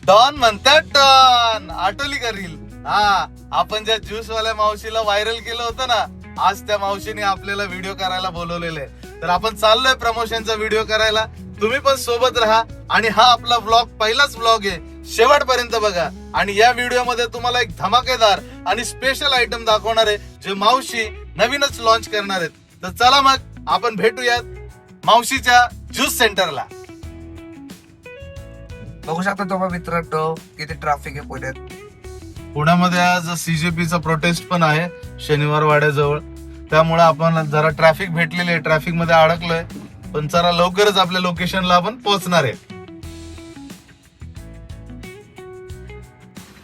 Don म्हणतात don आटोली करील. हा, आपण ज्या ज्यूस वाल्या मावशीला व्हायरल केलं होतं ना, आज त्या मावशीने आपल्याला व्हिडिओ करायला बोलवलेले आहे. तर आपण चाललोय प्रमोशनचा व्हिडिओ करायला. तुम्ही पण सोबत राहा आणि हा आपला व्लॉग पहिलाच व्लॉग आहे, शेवटपर्यंत बघा. आणि या व्हिडिओ मध्ये तुम्हाला एक धमाकेदार आणि स्पेशल आयटम दाखवणार आहे, जे मावशी नवीनच लॉन्च करणार आहेत. तर चला मग आपण भेटूयात मावशीच्या ज्यूस सेंटरला. बघू शकता तुम्ही मित्रांनो किती ट्रॅफिक आहे पुण्यात. पुण्यामध्ये आज CJP प्रोटेस्ट पण आहे शनिवार वाड्याजवळ, त्यामुळे आपण जरा ट्रॅफिक भेटलेले आहे, ट्रॅफिक मध्ये अडकलोय. पण जरा लवकरच आपल्या लोकेशनला आपण पोहोचणार आहे.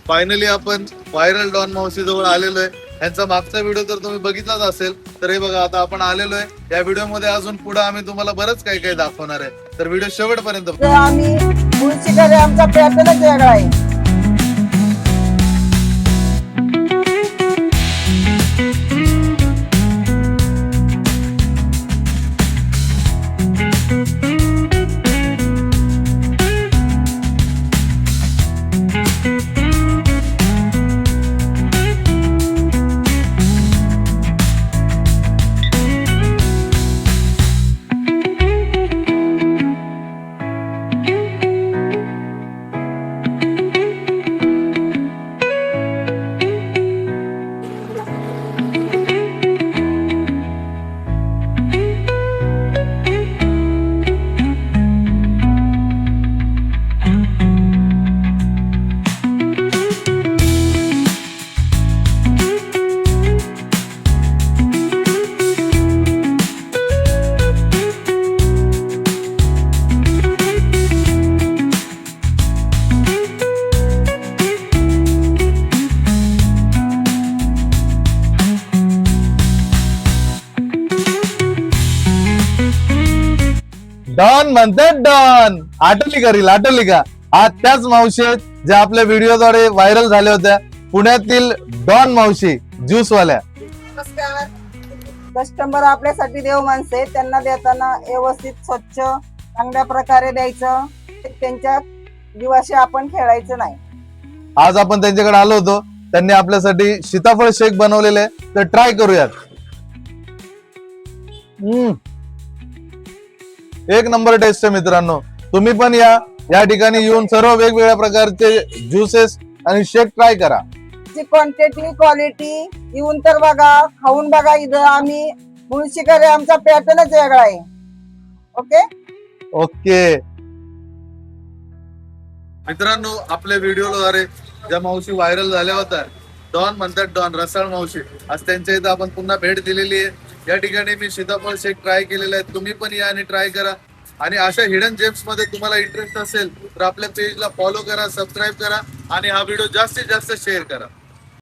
फायनली आपण व्हायरल डॉन मावशी जवळ आलेलो आहे. यांचा मागचा व्हिडिओ तर तुम्ही बघितलाच असेल. तर हे बघा, आता आपण आलेलो आहे. या व्हिडिओ मध्ये अजून पुढे आम्ही तुम्हाला बरंच काही काही दाखवणार आहे. तर व्हिडिओ शेवटपर्यंत आम्ही मुळशीकडे आमचा पॅटर्नच वेगळा आहे. डॉन म्हणतात डॉन आटोली करील. आटोली का? हा त्याच मावशी आहेत ज्या आपल्या व्हिडिओद्वारे व्हायरल झाल्या होत्या, पुण्यातील डॉन मावशी ज्यूस वाल्या. नमस्कार. कस्टमर आपल्यासाठी देव माणसं आहेत. त्यांना देताना व्यवस्थित स्वच्छ चांगल्या प्रकारे द्यायचं. त्यांच्या जीवाशी आपण खेळायचं नाही. आज आपण त्यांच्याकडे आलो होतो, त्यांनी आपल्यासाठी सीताफळ शेक बनवलेले आहे, तर ट्राय करूयात. एक नंबर टेस्ट आहे मित्रांनो. तुम्ही पण या ठिकाणी येऊन सर्व वेगवेगळ्या प्रकारचे ज्युसेस आणि शेक ट्राय करा. क्वांटिटी क्वालिटी येऊन तर बघा, खाऊन बघा. इथं आम्ही मुळशीकडे आमचा पॅटर्नच वेगळा आहे. ओके ओके मित्रांनो, आपल्या व्हिडिओद्वारे ज्या मावशी व्हायरल झाल्या होत्या, डॉन म्हणतात डॉन रसाळ मावशी, आज त्यांच्या इथं आपण पुन्हा भेट दिलेली आहे. या ठिकाणी मी सीताफळ शेक ट्राय केलेला आहे. तुम्ही पण या आणि ट्राय करा. आणि अशा हिडन जेम्स मध्ये तुम्हाला इंटरेस्ट असेल तर आपल्या पेजला फॉलो करा, सबस्क्राईब करा आणि हा व्हिडिओ जास्तीत जास्त शेअर करा.